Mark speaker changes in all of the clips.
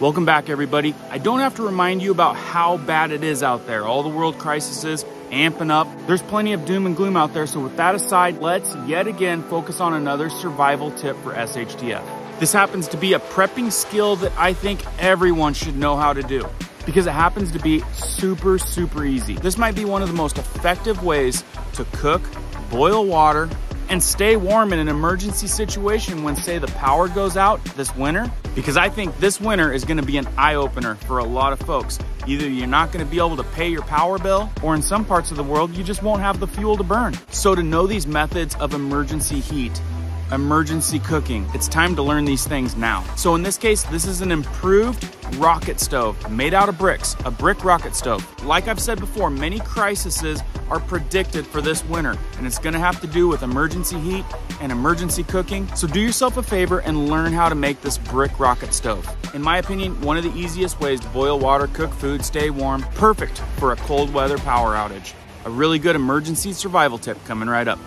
Speaker 1: Welcome back, everybody. I don't have to remind you about how bad it is out there. All the world crises amping up. There's plenty of doom and gloom out there. So with that aside, let's yet again focus on another survival tip for SHTF. This happens to be a prepping skill that I think everyone should know how to do because it happens to be super, super easy. This might be one of the most effective ways to cook, boil water, and stay warm in an emergency situation when, say, the power goes out this winter. Because I think this winter is gonna be an eye-opener for a lot of folks. Either you're not gonna be able to pay your power bill, or in some parts of the world, you just won't have the fuel to burn. So to know these methods of emergency heat, emergency cooking, it's time to learn these things now. So in this case, this is an improved rocket stove made out of bricks, a brick rocket stove. Like I've said before, many crises are predicted for this winter, and it's gonna have to do with emergency heat and emergency cooking. So do yourself a favor and learn how to make this brick rocket stove. In my opinion, one of the easiest ways to boil water, cook food, stay warm, perfect for a cold weather power outage. A really good emergency survival tip coming right up.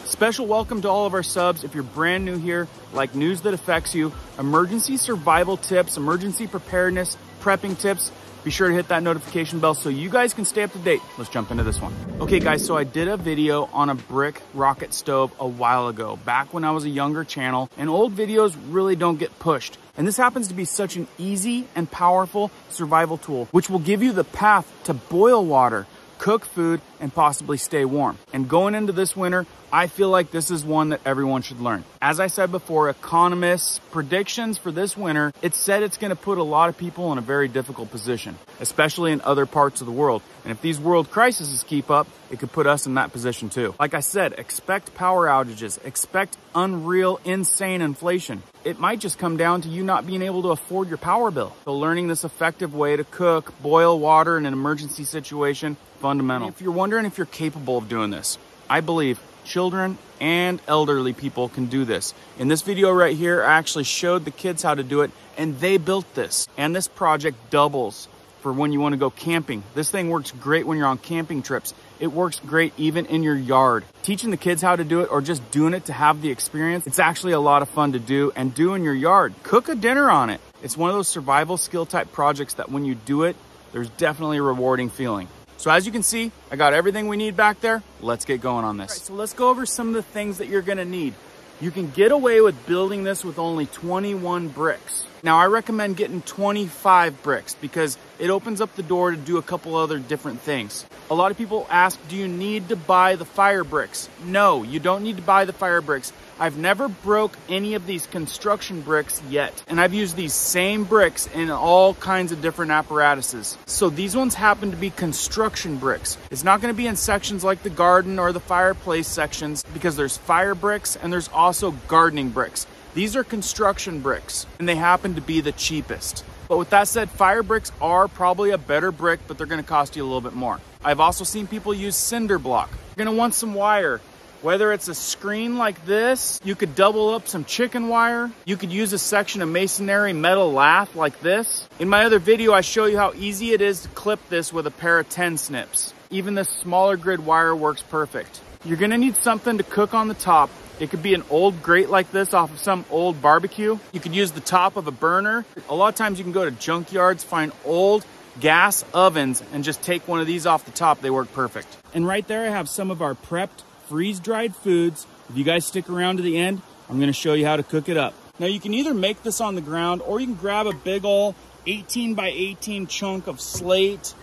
Speaker 1: Special welcome to all of our subs. If you're brand new here, like news that affects you, emergency survival tips, emergency preparedness, prepping tips, be sure to hit that notification bell so you guys can stay up to date. Let's jump into this one. Okay guys, so I did a video on a brick rocket stove a while ago, back when I was a younger channel, and old videos really don't get pushed. And this happens to be such an easy and powerful survival tool, which will give you the path to boil water, cook food, and possibly stay warm. And going into this winter, I feel like this is one that everyone should learn. As I said before, economists' predictions for this winter, it said it's gonna put a lot of people in a very difficult position, especially in other parts of the world. And if these world crises keep up, it could put us in that position too. Like I said, expect power outages, expect unreal, insane inflation. It might just come down to you not being able to afford your power bill. So learning this effective way to cook, boil water in an emergency situation, fundamental. And if you're wondering if you're capable of doing this, I believe children and elderly people can do this. In this video right here, I actually showed the kids how to do it, and they built this. And this project doubles for when you want to go camping. This thing works great when you're on camping trips. It works great even in your yard. Teaching the kids how to do it or just doing it to have the experience, it's actually a lot of fun to do and do in your yard. Cook a dinner on it. It's one of those survival skill type projects that when you do it, there's definitely a rewarding feeling. So as you can see, I got everything we need back there. Let's get going on this. All right, so let's go over some of the things that you're gonna need. You can get away with building this with only 21 bricks. Now I recommend getting 25 bricks because it opens up the door to do a couple other different things. A lot of people ask, do you need to buy the fire bricks? No, you don't need to buy the fire bricks. I've never broke any of these construction bricks yet. And I've used these same bricks in all kinds of different apparatuses. So these ones happen to be construction bricks. It's not gonna be in sections like the garden or the fireplace sections because there's fire bricks and there's also gardening bricks. These are construction bricks and they happen to be the cheapest. But with that said, fire bricks are probably a better brick, but they're gonna cost you a little bit more. I've also seen people use cinder block. You're gonna want some wire. Whether it's a screen like this, you could double up some chicken wire. You could use a section of masonry metal lath like this. In my other video, I show you how easy it is to clip this with a pair of 10 snips. Even this smaller grid wire works perfect. You're gonna need something to cook on the top. It could be an old grate like this off of some old barbecue. You could use the top of a burner. A lot of times you can go to junkyards, find old gas ovens, and just take one of these off the top. They work perfect. And right there I have some of our prepped freeze-dried foods. If you guys stick around to the end, I'm gonna show you how to cook it up. Now you can either make this on the ground or you can grab a big ol' 18 by 18 chunk of slate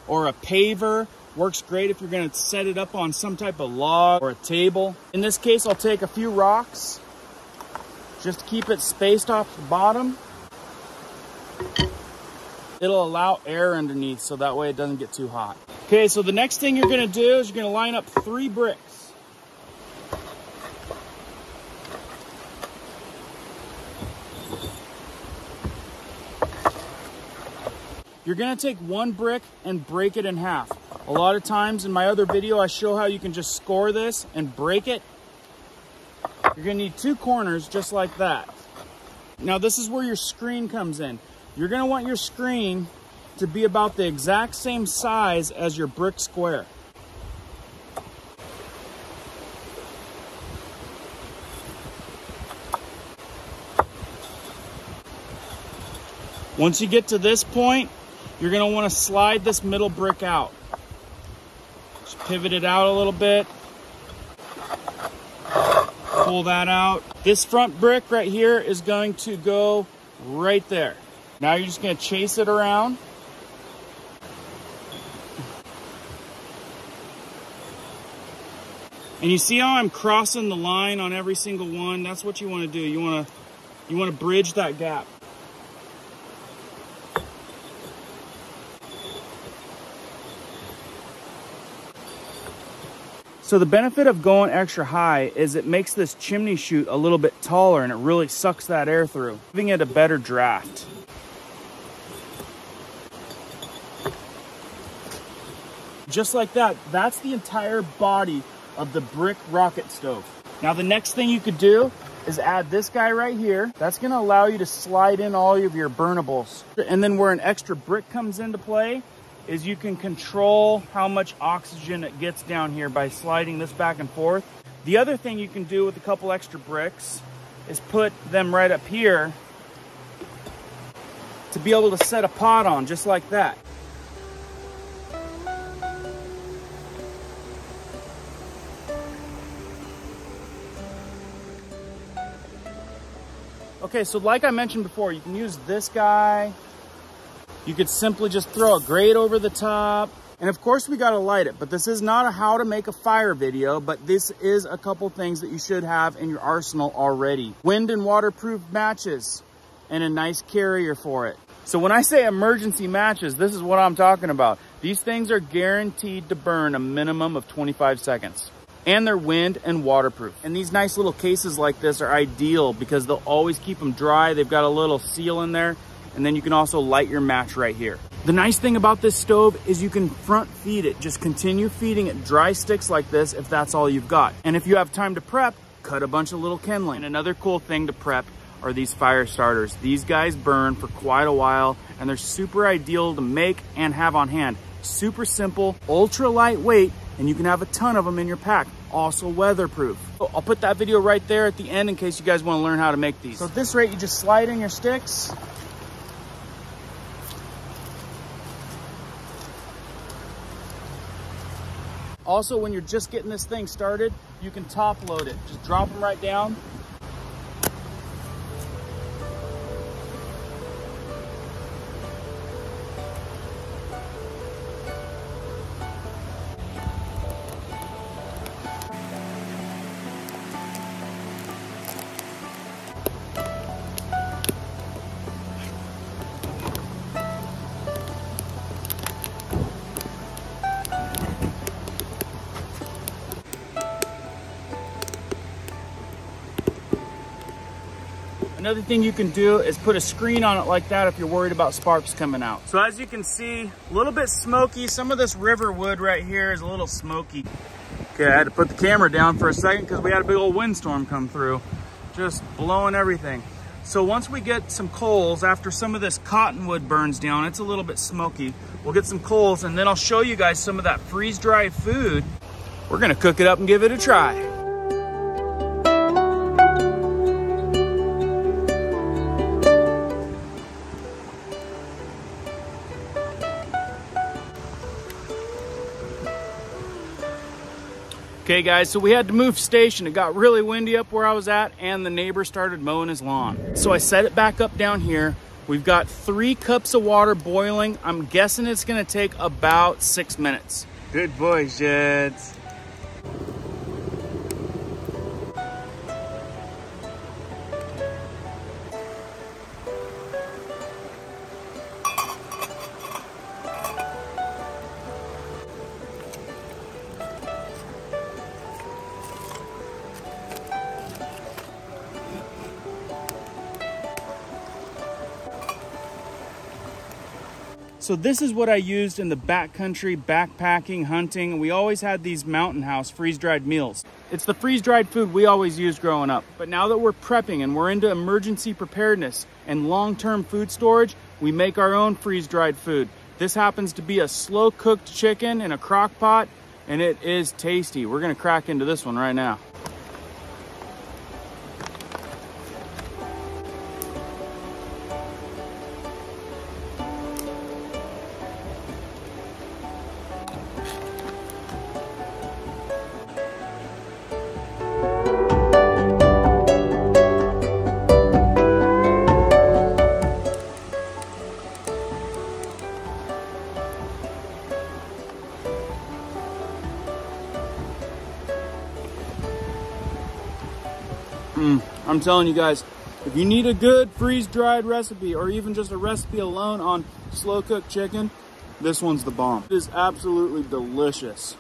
Speaker 1: or a paver. Works great if you're gonna set it up on some type of log or a table. In this case, I'll take a few rocks just to keep it spaced off the bottom. It'll allow air underneath so that way it doesn't get too hot. Okay, so the next thing you're gonna do is you're gonna line up 3 bricks. You're gonna take 1 brick and break it in half. A lot of times in my other video, I show how you can just score this and break it. You're gonna need 2 corners just like that. Now this is where your screen comes in. You're gonna want your screen to be about the exact same size as your brick square. Once you get to this point, you're gonna wanna slide this middle brick out. Just pivot it out a little bit. Pull that out. This front brick right here is going to go right there. Now you're just gonna chase it around. And you see how I'm crossing the line on every single one? That's what you wanna do. You wanna bridge that gap. So the benefit of going extra high is it makes this chimney chute a little bit taller and it really sucks that air through, giving it a better draft. Just like that, that's the entire body of the brick rocket stove. Now the next thing you could do is add this guy right here. That's gonna allow you to slide in all of your burnables. And then where an extra brick comes into play is you can control how much oxygen it gets down here by sliding this back and forth. The other thing you can do with a couple extra bricks is put them right up here to be able to set a pot on just like that. Okay, so like I mentioned before, you can use this guy. You could simply just throw a grate over the top. And of course we gotta light it, but this is not a how to make a fire video, but this is a couple things that you should have in your arsenal already. Wind and waterproof matches and a nice carrier for it. So when I say emergency matches, this is what I'm talking about. These things are guaranteed to burn a minimum of 25 seconds. And they're wind and waterproof. And these nice little cases like this are ideal because they'll always keep them dry. They've got a little seal in there. And then you can also light your match right here. The nice thing about this stove is you can front feed it. Just continue feeding it dry sticks like this if that's all you've got. And if you have time to prep, cut a bunch of little kindling. And another cool thing to prep are these fire starters. These guys burn for quite a while and they're super ideal to make and have on hand. Super simple, ultra lightweight, and you can have a ton of them in your pack. Also weatherproof. So I'll put that video right there at the end in case you guys want to learn how to make these. So at this rate, you just slide in your sticks. Also, when you're just getting this thing started, you can top load it. Just drop them right down. Another thing you can do is put a screen on it like that if you're worried about sparks coming out. So as you can see, a little bit smoky. Some of this river wood right here is a little smoky. Okay, I had to put the camera down for a second because we had a big old windstorm come through, just blowing everything. So once we get some coals, after some of this cottonwood burns down, it's a little bit smoky. We'll get some coals and then I'll show you guys some of that freeze-dried food. We're gonna cook it up and give it a try. Okay guys, so we had to move station. It got really windy up where I was at and the neighbor started mowing his lawn. So I set it back up down here. We've got 3 cups of water boiling. I'm guessing it's gonna take about 6 minutes. Good boy, Jeds. So this is what I used in the backcountry, backpacking, hunting. We always had these mountain house freeze-dried meals. It's the freeze-dried food we always used growing up. But now that we're prepping and we're into emergency preparedness and long-term food storage, we make our own freeze-dried food. This happens to be a slow-cooked chicken in a crock pot, and it is tasty. We're gonna crack into this one right now. I'm telling you guys, if you need a good freeze-dried recipe or even just a recipe alone on slow-cooked chicken, this one's the bomb. It is absolutely delicious.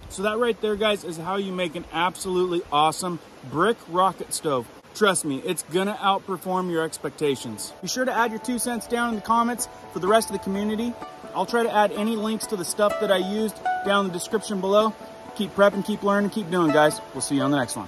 Speaker 1: So that right there, guys, is how you make an absolutely awesome brick rocket stove. Trust me, it's gonna outperform your expectations. Be sure to add your 2 cents down in the comments for the rest of the community. I'll try to add any links to the stuff that I used down in the description below. Keep prepping, keep learning, keep doing, guys. We'll see you on the next one.